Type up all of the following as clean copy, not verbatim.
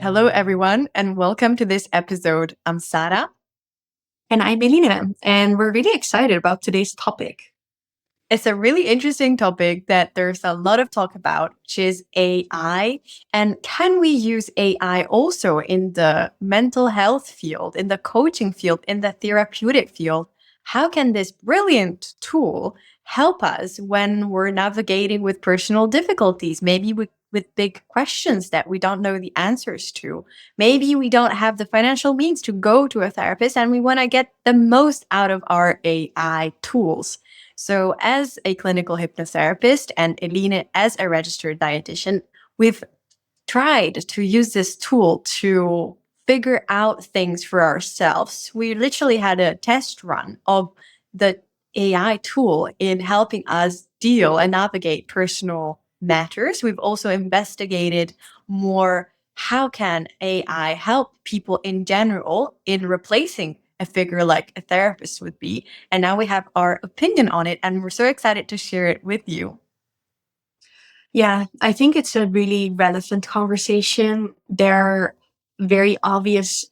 Hello, everyone, and welcome to this episode. I'm Sarah. And I'm Elena, and we're really excited about today's topic. It's a really interesting topic that there's a lot of talk about, which is AI. And can we use AI also in the mental health field, in the coaching field, in the therapeutic field? How can this brilliant tool help us when we're navigating with personal difficulties? Maybe with big questions that we don't know the answers to. Maybe we don't have the financial means to go to a therapist and we want to get the most out of our AI tools. So, as a clinical hypnotherapist and Eline as a registered dietitian, we've tried to use this tool to figure out things for ourselves. We literally had a test run of the AI tool in helping us deal and navigate personal matters. We've also investigated more how can AI help people in general in replacing a figure like a therapist would be. And now we have our opinion on it, and we're so excited to share it with you. Yeah, I think it's a really relevant conversation. There are very obvious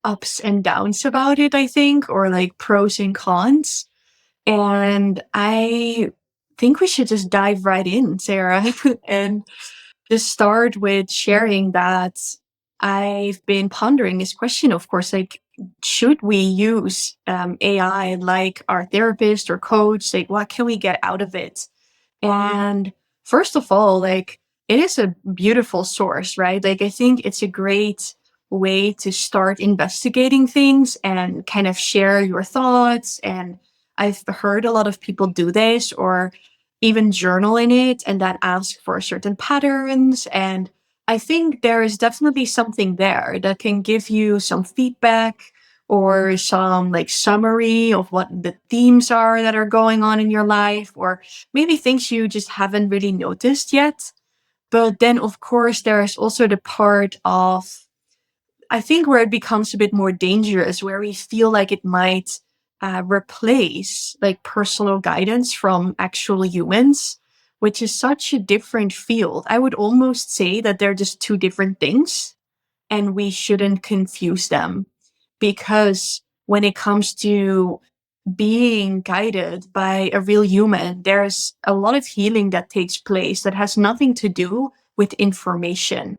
ups and downs about it, I think, or like pros and cons. And I think we should just dive right in, Sarah, and just start with sharing that I've been pondering this question, of course, like, should we use AI like our therapist or coach? Like, what can we get out of it? And first of all, like, it is a beautiful source, right? Like, I think it's a great way to start investigating things and kind of share your thoughts. And I've heard a lot of people do this or even journal in it and that ask for certain patterns. And I think there is definitely something there that can give you some feedback or some like summary of what the themes are that are going on in your life, or maybe things you just haven't really noticed yet. But then, of course, there is also the part of, I think, where it becomes a bit more dangerous, where we feel like it might replace like personal guidance from actual humans, which is such a different field. I would almost say that they're just two different things, and we shouldn't confuse them because when it comes to being guided by a real human, there's a lot of healing that takes place that has nothing to do with information.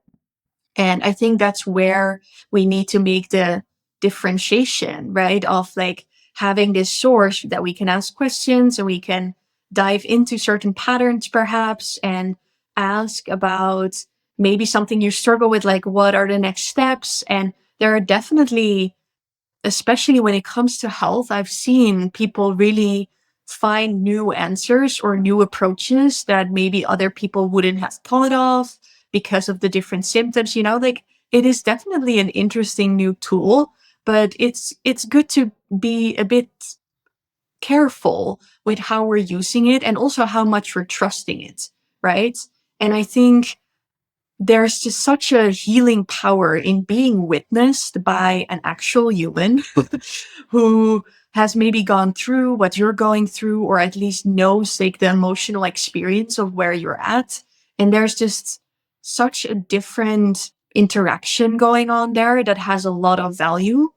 And I think that's where we need to make the differentiation, right? Of like having this source that we can ask questions and we can dive into certain patterns perhaps and ask about maybe something you struggle with, like what are the next steps? And there are definitely, especially when it comes to health, I've seen people really find new answers or new approaches that maybe other people wouldn't have thought of because of the different symptoms, like it is definitely an interesting new tool, but it's good to be a bit careful with how we're using it and also how much we're trusting it, right? And I think there's just such a healing power in being witnessed by an actual human who has maybe gone through what you're going through, or at least knows like the emotional experience of where you're at. And there's just such a different interaction going on there that has a lot of value.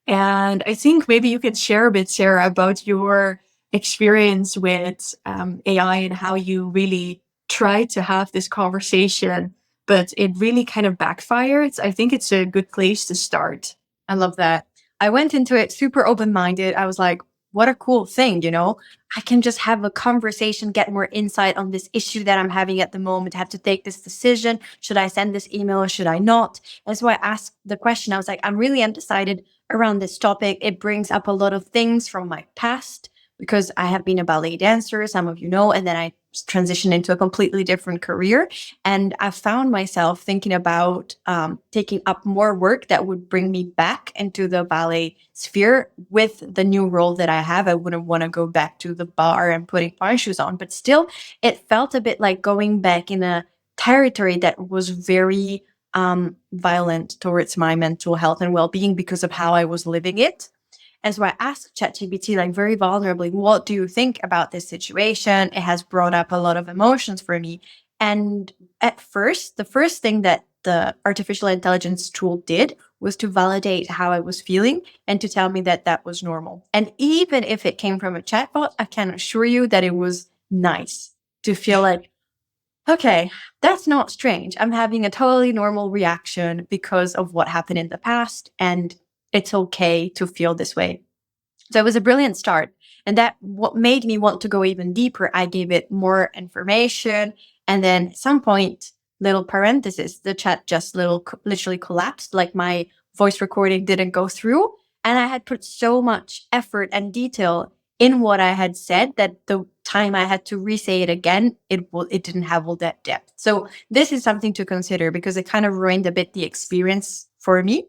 And I think maybe you could share a bit, Sarah, about your experience with AI and how you really tried to have this conversation, but it really kind of backfired. I think it's a good place to start. I love that. I went into it super open minded. I was like, what a cool thing, I can just have a conversation, get more insight on this issue that I'm having at the moment. I have to take this decision. Should I send this email or should I not? And so I asked the question. I was like, I'm really undecided around this topic. It brings up a lot of things from my past because I have been a ballet dancer, some of you know, and then I transitioned into a completely different career. And I found myself thinking about taking up more work that would bring me back into the ballet sphere with the new role that I have. I wouldn't want to go back to the bar and putting bar shoes on, but still, it felt a bit like going back in a territory that was very violent towards my mental health and well-being because of how I was living it. And so I asked ChatGPT, like very vulnerably, what do you think about this situation? It has brought up a lot of emotions for me. And at first, the first thing that the artificial intelligence tool did was to validate how I was feeling and to tell me that that was normal. And even if it came from a chatbot, I can assure you that it was nice to feel like, okay, that's not strange. I'm having a totally normal reaction because of what happened in the past, and it's okay to feel this way. So it was a brilliant start. And that what made me want to go even deeper. I gave it more information. And then at some point, little parenthesis, the chat just literally collapsed. Like my voice recording didn't go through. And I had put so much effort and detail in what I had said that the time I had to re-say it again, it didn't have all that depth. So this is something to consider because it kind of ruined a bit the experience for me.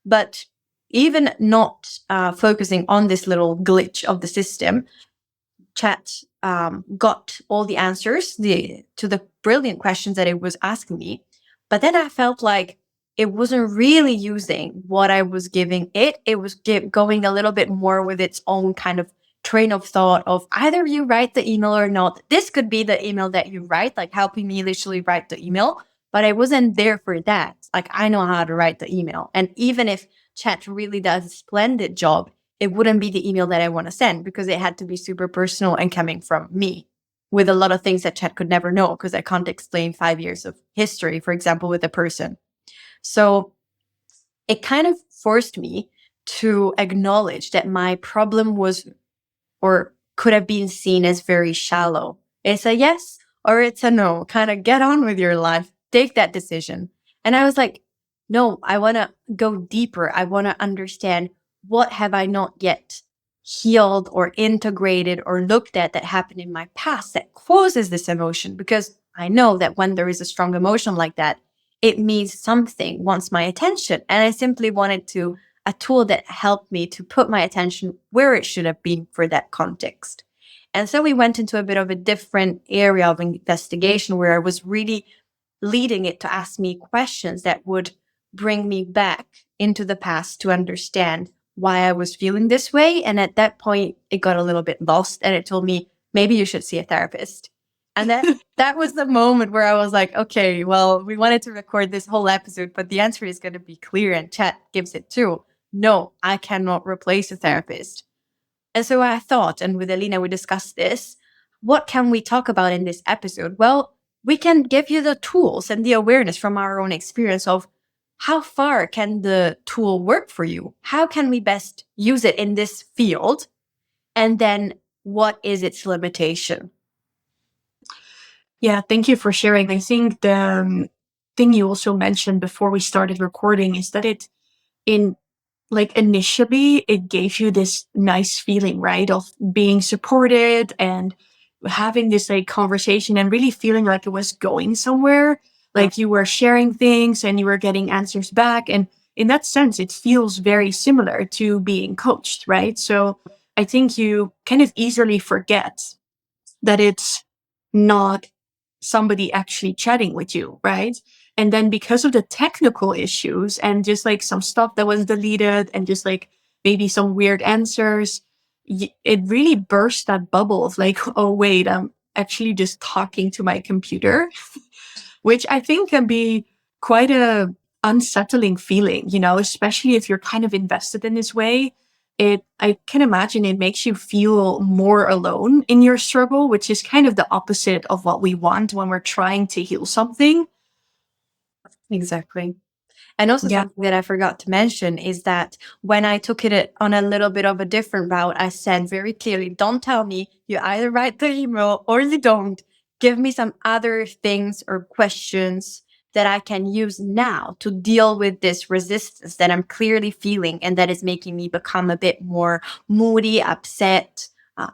But even not focusing on this little glitch of the system, chat got all the answers to the brilliant questions that it was asking me. But then I felt like it wasn't really using what I was giving it. It was going a little bit more with its own kind of train of thought of either you write the email or not. This could be the email that you write, like helping me literally write the email. But I wasn't there for that. Like I know how to write the email. And even if chat really does a splendid job, it wouldn't be the email that I want to send because it had to be super personal and coming from me with a lot of things that chat could never know because I can't explain 5 years of history, for example, with a person. So it kind of forced me to acknowledge that my problem was or could have been seen as very shallow. It's a yes or it's a no. Kind of get on with your life, take that decision. And I was like, no, I want to go deeper. I want to understand what have I not yet healed or integrated or looked at that happened in my past that causes this emotion. Because I know that when there is a strong emotion like that, it means something wants my attention. And I simply wanted to a tool that helped me to put my attention where it should have been for that context. And so we went into a bit of a different area of investigation where I was really leading it to ask me questions that would bring me back into the past to understand why I was feeling this way. And at that point, it got a little bit lost and it told me, maybe you should see a therapist. And that was the moment where I was like, okay, well, we wanted to record this whole episode, but the answer is going to be clear and chat gives it too. No, I cannot replace a therapist. And so I thought, and with Alina, we discussed this. What can we talk about in this episode? Well, we can give you the tools and the awareness from our own experience of how far can the tool work for you? How can we best use it in this field? And then what is its limitation? Yeah, thank you for sharing. I think the thing you also mentioned before we started recording is that in like initially it gave you this nice feeling, right? Of being supported and having this like conversation and really feeling like it was going somewhere. Like you were sharing things and you were getting answers back. And in that sense, it feels very similar to being coached, right? So I think you kind of easily forget that it's not somebody actually chatting with you, right? And then because of the technical issues and just like some stuff that was deleted and just like maybe some weird answers, it really burst that bubble of like, oh, wait, I'm actually just talking to my computer, which I think can be quite a unsettling feeling, you know, especially if you're kind of invested in this way. I can imagine it makes you feel more alone in your struggle, which is kind of the opposite of what we want when we're trying to heal something. Exactly. And also Yeah. something that I forgot to mention is that when I took it on a little bit of a different route, I said very clearly, don't tell me you either write the email or you don't. Give me some other things or questions that I can use now to deal with this resistance that I'm clearly feeling and that is making me become a bit more moody, upset,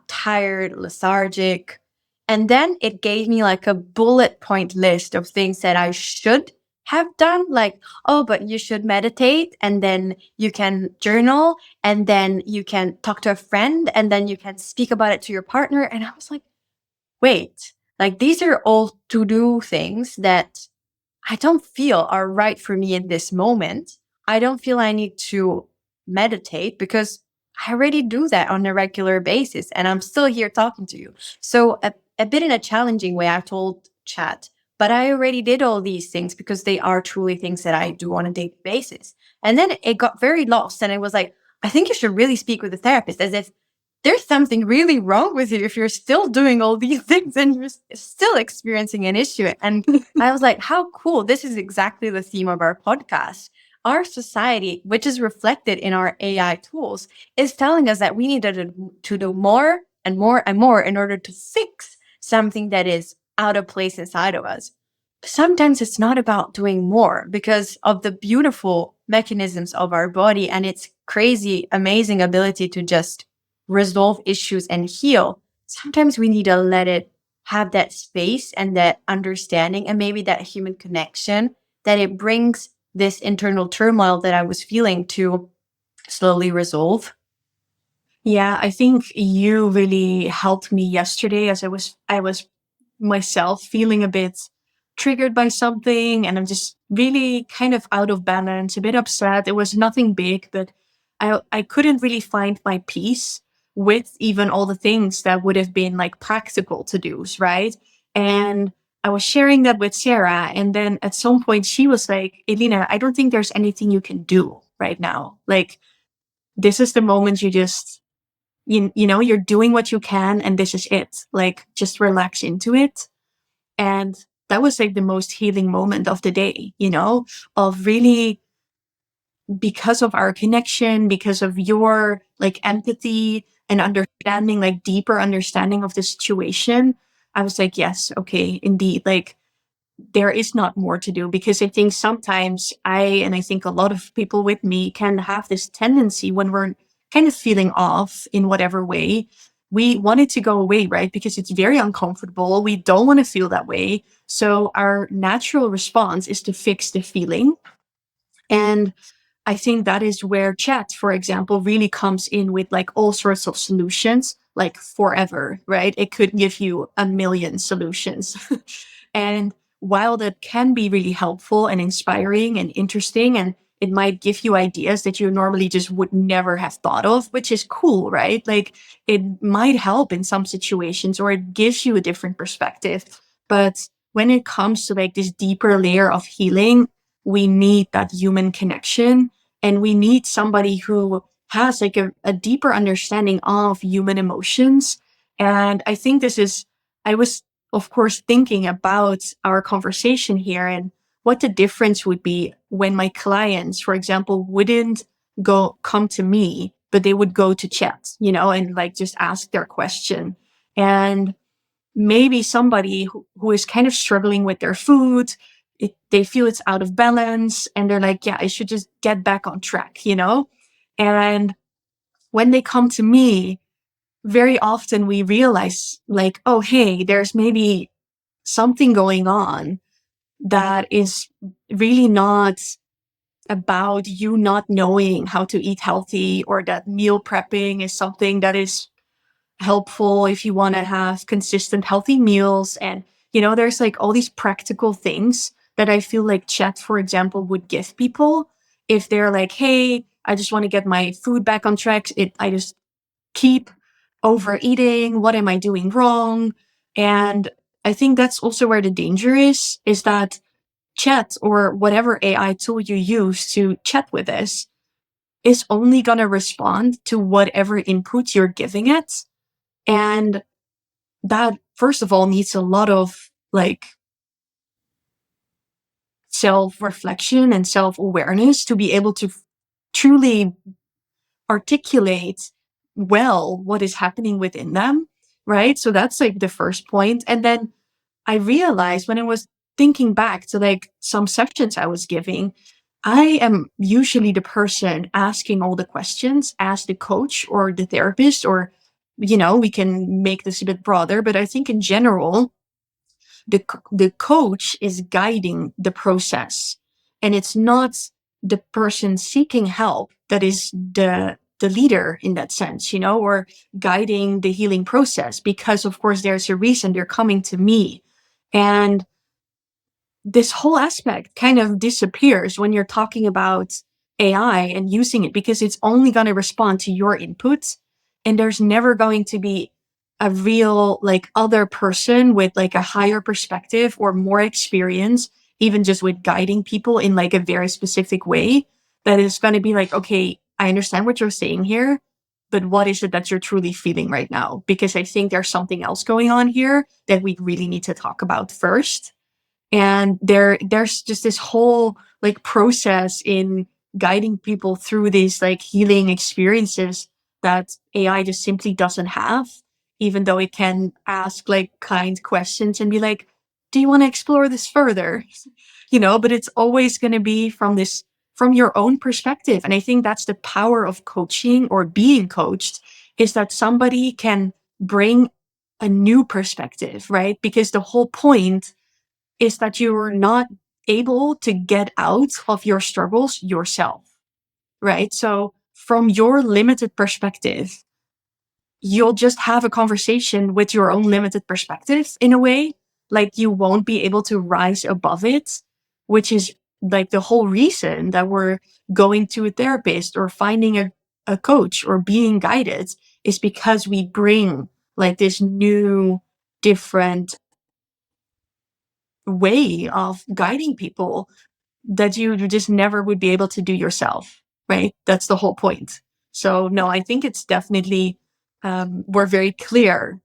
tired, lethargic. And then it gave me like a bullet point list of things that I should have done, like, oh, but you should meditate and then you can journal and then you can talk to a friend and then you can speak about it to your partner. And I was like, wait, like these are all to do things that I don't feel are right for me in this moment. I don't feel I need to meditate because I already do that on a regular basis and I'm still here talking to you. So a bit in a challenging way, I told chat, but I already did all these things because they are truly things that I do on a daily basis. And then it got very lost. And it was like, I think you should really speak with a therapist, as if there's something really wrong with you if you're still doing all these things and you're still experiencing an issue. And I was like, how cool. This is exactly the theme of our podcast. Our society, which is reflected in our AI tools, is telling us that we need to do more and more and more in order to fix something that is out of place inside of us. Sometimes it's not about doing more because of the beautiful mechanisms of our body and its crazy, amazing ability to just resolve issues and heal. Sometimes we need to let it have that space and that understanding and maybe that human connection that it brings this internal turmoil that I was feeling to slowly resolve. Yeah, I think you really helped me yesterday as I was myself feeling a bit triggered by something, and I'm just really kind of out of balance, a bit upset. It was nothing big, but I couldn't really find my peace with even all the things that would have been like practical to-dos, right? And I was sharing that with Sarah, and then at some point she was like, Elina, I don't think there's anything you can do right now. Like, this is the moment you know, you're doing what you can and this is it. Like, just relax into it. And that was like the most healing moment of the day, you know, of really, because of our connection, because of your like empathy and understanding, like deeper understanding of the situation. I was like, yes, okay, indeed. Like, there is not more to do, because I think sometimes and I think a lot of people with me can have this tendency when we're kind of feeling off in whatever way, we want it to go away, right? Because it's very uncomfortable. We don't want to feel that way. So our natural response is to fix the feeling. And I think that is where chat, for example, really comes in with like all sorts of solutions, like forever, right? It could give you a million solutions. And while that can be really helpful and inspiring and interesting, and it might give you ideas that you normally just would never have thought of, which is cool, right? Like, it might help in some situations, or it gives you a different perspective. But when it comes to like this deeper layer of healing, we need that human connection, and we need somebody who has like a deeper understanding of human emotions. And I think I was, of course, thinking about our conversation here and what the difference would be when my clients, for example, wouldn't come to me, but they would go to chat, you know, and like just ask their question. And maybe somebody who is kind of struggling with their food, they feel it's out of balance, and they're like, yeah, I should just get back on track, you know? And when they come to me, very often we realize like, oh, hey, there's maybe something going on that is really not about you not knowing how to eat healthy, or that meal prepping is something that is helpful if you want to have consistent healthy meals. And you know, there's like all these practical things that I feel like chat, for example, would give people if they're like, hey, I just want to get my food back on track. I just keep overeating. What am I doing wrong? And I think that's also where the danger is that chat, or whatever AI tool you use to chat with us, is only going to respond to whatever input you're giving it. And that, first of all, needs a lot of like self-reflection and self-awareness to be able to truly articulate well what is happening within them, right? So that's like the first point. And then I realized when I was thinking back to like some sessions I was giving, I am usually the person asking all the questions as the coach or the therapist, or, you know, we can make this a bit broader, but I think in general, the coach is guiding the process, and it's not the person seeking help that is the leader in that sense, you know, or guiding the healing process, because of course there's a reason they're coming to me. And this whole aspect kind of disappears when you're talking about AI and using it, because it's only going to respond to your inputs, and there's never going to be a real like other person with like a higher perspective or more experience, even just with guiding people in like a very specific way, that is going to be like, okay, I understand what you're saying here, but what is it that you're truly feeling right now? Because I think there's something else going on here that we really need to talk about first. And there's just this whole like process in guiding people through these like healing experiences that AI just simply doesn't have, even though it can ask like kind questions and be like, do you want to explore this further? But it's always going to be from your own perspective. And I think that's the power of coaching or being coached, is that somebody can bring a new perspective, right? Because the whole point is that you're not able to get out of your struggles yourself, right? So from your limited perspective, you'll just have a conversation with your own limited perspective in a way. Like you won't be able to rise above it, which is like the whole reason that we're going to a therapist or finding a coach or being guided, is because we bring like this new, different way of guiding people that you just never would be able to do yourself, right? That's the whole point. So no, I think it's definitely, we're very clear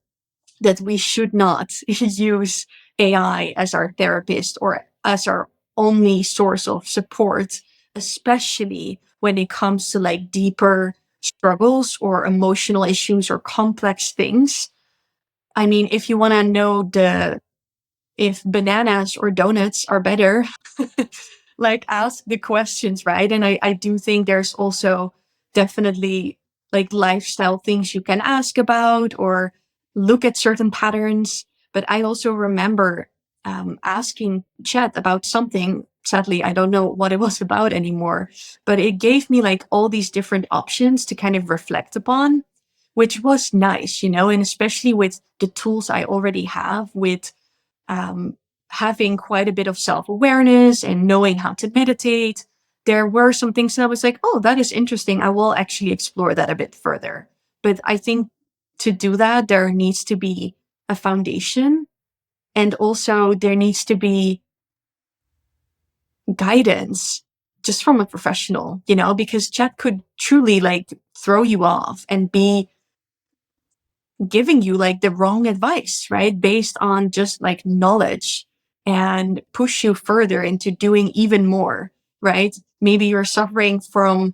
that we should not use AI as our therapist or as our only source of support, especially when it comes to like deeper struggles or emotional issues or complex things. I mean, if you want to know if bananas or donuts are better, like ask the questions, right? And I do think there's also definitely like lifestyle things you can ask about or look at certain patterns. But I also remember asking Chat about something. Sadly, I don't know what it was about anymore, but it gave me like all these different options to kind of reflect upon, which was nice, and especially with the tools I already have with um, having quite a bit of self-awareness and knowing how to meditate, there were some things that I was like, oh, that is interesting. I will actually explore that a bit further. But I think to do that, there needs to be a foundation, and also there needs to be guidance just from a professional, because Chat could truly like throw you off and be giving you like the wrong advice, right? Based on just like knowledge, and push you further into doing even more, right? Maybe you're suffering from,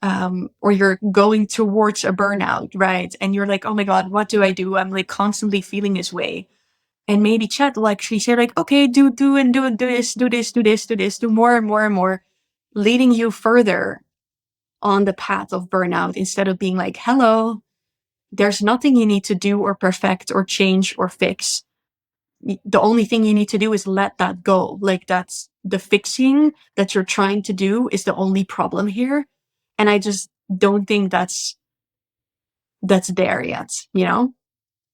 or you're going towards a burnout, right? And you're like, oh my God, what do I do? I'm like constantly feeling this way. And maybe Chat will actually say like, okay, do this, do this, do this, do this, do more and more and more, leading you further on the path of burnout, instead of being like, hello, there's nothing you need to do or perfect or change or fix. The only thing you need to do is let that go. Like that's the fixing that you're trying to do is the only problem here. And I just don't think that's there yet.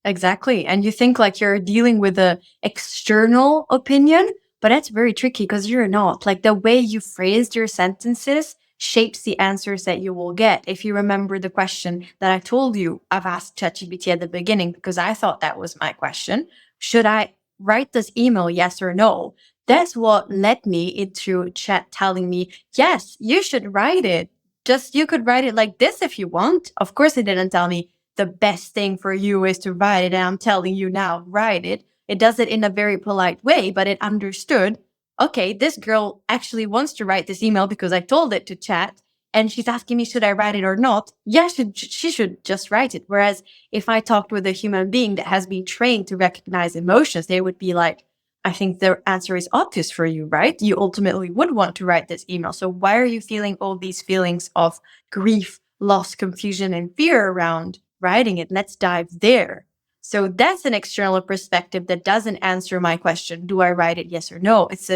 Exactly. And you think like you're dealing with the external opinion, but that's very tricky because you're not. Like the way you phrased your sentences shapes the answers that you will get. If you remember the question that I told you, I've asked ChatGPT at the beginning because I thought that was my question. Should I write this email, yes or no? That's what led me into Chat telling me, yes, you should write it. Just you could write it like this if you want. Of course, it didn't tell me the best thing for you is to write it. And I'm telling you now, write it. It does it in a very polite way, but it understood, okay, this girl actually wants to write this email because I told it to Chat. And she's asking me, should I write it or not? Yeah, she should just write it. Whereas if I talked with a human being that has been trained to recognize emotions, they would be like, I think the answer is obvious for you, right? You ultimately would want to write this email. So why are you feeling all these feelings of grief, loss, confusion, and fear around writing it? Let's dive there. So that's an external perspective that doesn't answer my question, do I write it, yes or no? It's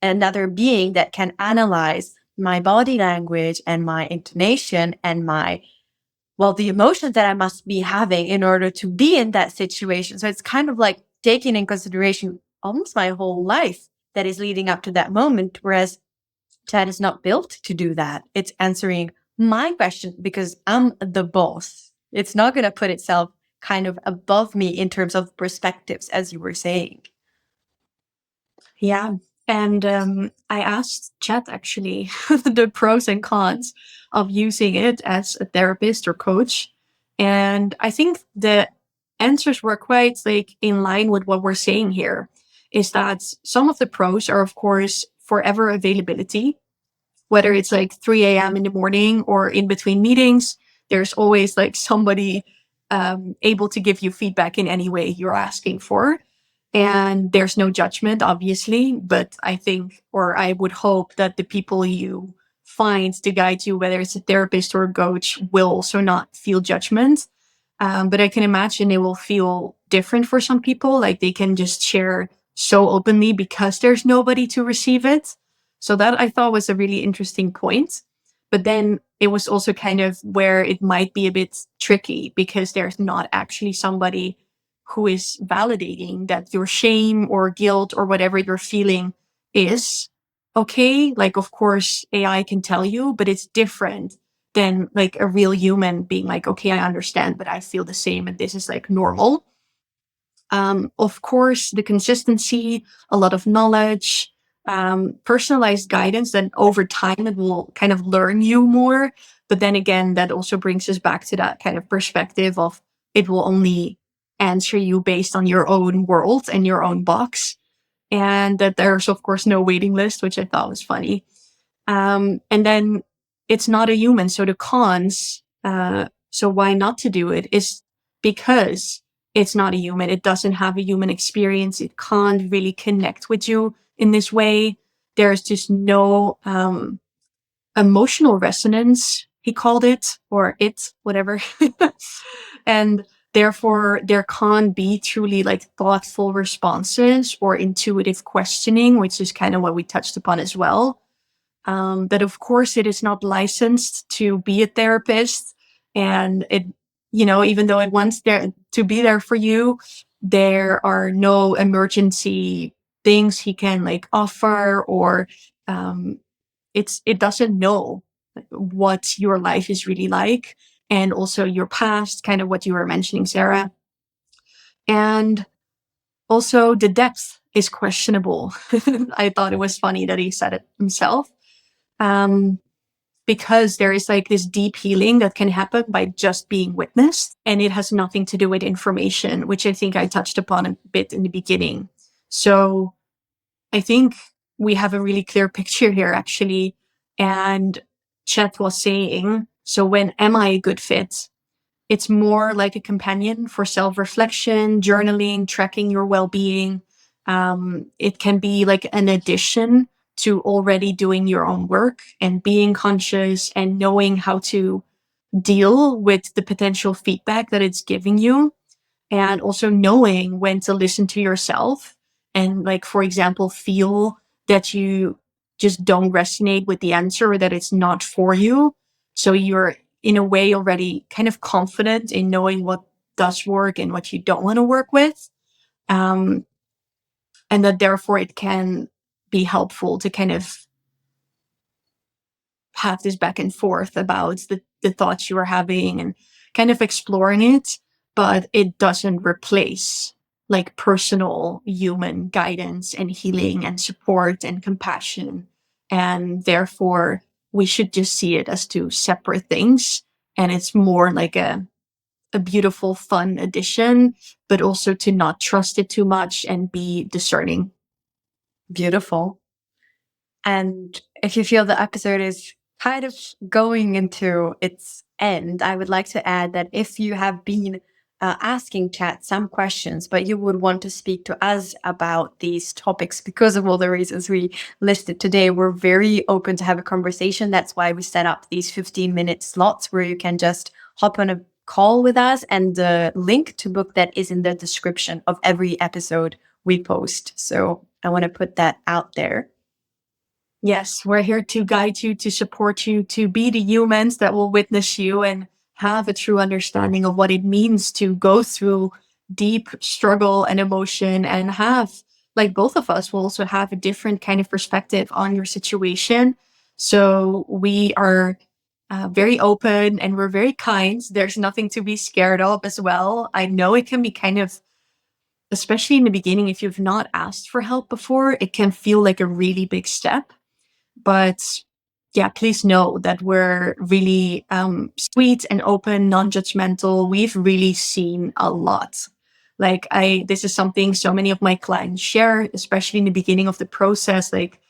another being that can analyze my body language and my intonation and the emotions that I must be having in order to be in that situation. So it's kind of like taking in consideration almost my whole life that is leading up to that moment. Whereas Chat is not built to do that. It's answering my question because I'm the boss. It's not going to put itself kind of above me in terms of perspectives, as you were saying. Yeah. And I asked Chat actually the pros and cons of using it as a therapist or coach. And I think the answers were quite like in line with what we're saying here is that some of the pros are, of course, forever availability, whether it's like 3 a.m. in the morning or in between meetings, there's always like somebody able to give you feedback in any way you're asking for. And there's no judgment, obviously, but I think, or I would hope that the people you find to guide you, whether it's a therapist or a coach, will also not feel judgment. But I can imagine it will feel different for some people. Like they can just share so openly because there's nobody to receive it. So that I thought was a really interesting point. But then it was also kind of where it might be a bit tricky because there's not actually somebody who is validating that your shame or guilt or whatever you're feeling is okay. Like, of course, AI can tell you, but it's different than like a real human being like, okay, I understand, but I feel the same and this is like normal. Of course, the consistency, a lot of knowledge, personalized guidance, then over time it will kind of learn you more. But then again, that also brings us back to that kind of perspective of it will only answer you based on your own world and your own box. And that there's, of course, no waiting list, which I thought was funny. And then it's not a human. So the cons, so why not to do it is because it's not a human. It doesn't have a human experience. It can't really connect with you in this way. There's just no emotional resonance, he called it, or it, whatever. And therefore, there can't be truly like thoughtful responses or intuitive questioning, which is kind of what we touched upon as well. That of course it is not licensed to be a therapist, and it, you know, even though it wants there to be there for you, there are no emergency things he can like offer, or um, it doesn't know what your life is really like, and also your past, kind of what you were mentioning, Sarah, and also the depth is questionable. I thought it was funny that he said it himself. Um, because there is like this deep healing that can happen by just being witnessed. And it has nothing to do with information, which I think I touched upon a bit in the beginning. So I think we have a really clear picture here, actually. And Chet was saying, so when am I a good fit? It's more like a companion for self reflection, journaling, tracking your well being. It can be like an addition to already doing your own work and being conscious and knowing how to deal with the potential feedback that it's giving you, and also knowing when to listen to yourself and, like, for example, feel that you just don't resonate with the answer or that it's not for you. So you're in a way already kind of confident in knowing what does work and what you don't want to work with. Um, and that therefore it can be helpful to kind of have this back and forth about the thoughts you are having and kind of exploring it, but it doesn't replace like personal human guidance and healing and support and compassion. And therefore, we should just see it as two separate things. And it's more like a beautiful, fun addition, but also to not trust it too much and be discerning. Beautiful. And if you feel the episode is kind of going into its end, I would like to add that if you have been asking Chat some questions, but you would want to speak to us about these topics because of all the reasons we listed today, we're very open to have a conversation. That's why we set up these 15-minute slots where you can just hop on a call with us, and the link to book that is in the description of every episode we post. So I want to put that out there. Yes, we're here to guide you, to support you, to be the humans that will witness you and have a true understanding of what it means to go through deep struggle and emotion, and have, like, both of us will also have a different kind of perspective on your situation. So we are very open, and we're very kind. There's nothing to be scared of as well. I know it can be kind of, especially in the beginning, if you've not asked for help before, it can feel like a really big step. But yeah, please know that we're really sweet and open, non-judgmental. We've really seen a lot. Like this is something so many of my clients share, especially in the beginning of the process. Like,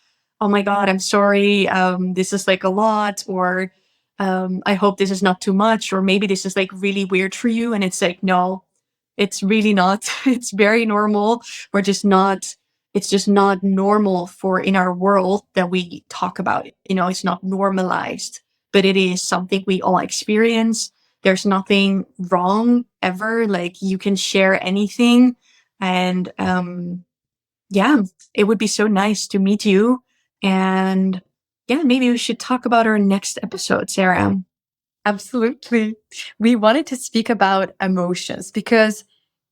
oh my God, I'm sorry. This is like a lot, or I hope this is not too much, or maybe this is like really weird for you. And it's like, no, it's really not. It's very normal. We're just not, it's just not normal for in our world that we talk about it. You know, it's not normalized, but it is something we all experience. There's nothing wrong ever. Like you can share anything. And yeah, it would be so nice to meet you. And yeah, maybe we should talk about our next episode, Sarah. Absolutely. We wanted to speak about emotions because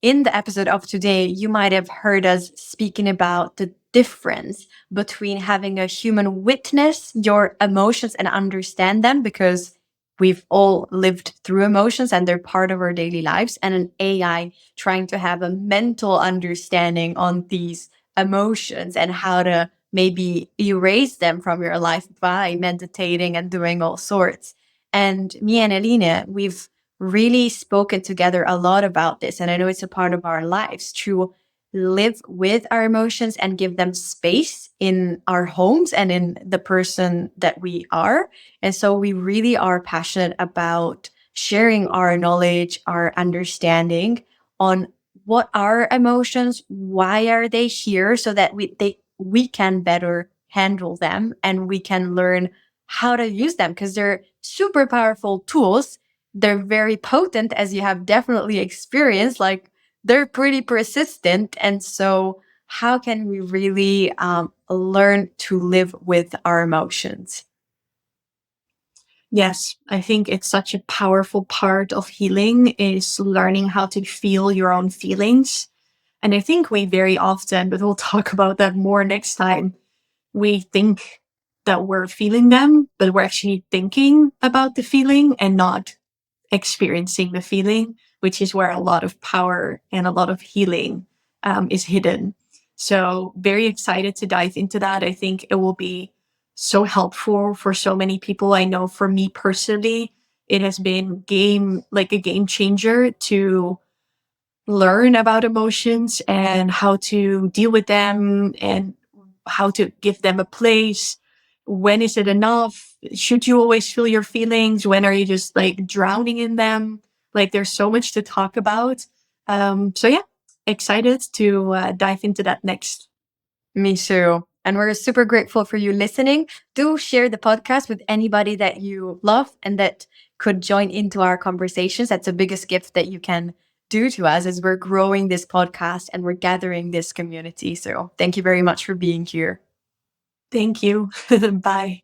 in the episode of today, you might have heard us speaking about the difference between having a human witness your emotions and understand them, because we've all lived through emotions and they're part of our daily lives, and an AI trying to have a mental understanding on these emotions and how to maybe erase them from your life by meditating and doing all sorts. And me and Alina, we've really spoken together a lot about this. And I know it's a part of our lives to live with our emotions and give them space in our homes and in the person that we are. And so we really are passionate about sharing our knowledge, our understanding on what are emotions, why are they here, so that we can better handle them and we can learn how to use them, because they're super powerful tools. They're very potent, as you have definitely experienced. Like they're pretty persistent. And so, how can we really learn to live with our emotions? Yes, I think it's such a powerful part of healing is learning how to feel your own feelings. And I think we very often, but we'll talk about that more next time, we think that we're feeling them, but we're actually thinking about the feeling and not experiencing the feeling, which is where a lot of power and a lot of healing is hidden. So, very excited to dive into that. I think it will be so helpful for so many people. I know for me personally, it has been a game changer to learn about emotions and how to deal with them and how to give them a place. When is it enough? Should you always feel your feelings? When are you just like drowning in them? Like there's so much to talk about. So yeah, excited to dive into that next. Me too. And we're super grateful for you listening. Do share the podcast with anybody that you love and that could join into our conversations. That's the biggest gift that you can do to us as we're growing this podcast and we're gathering this community. So thank you very much for being here. Thank you. Bye.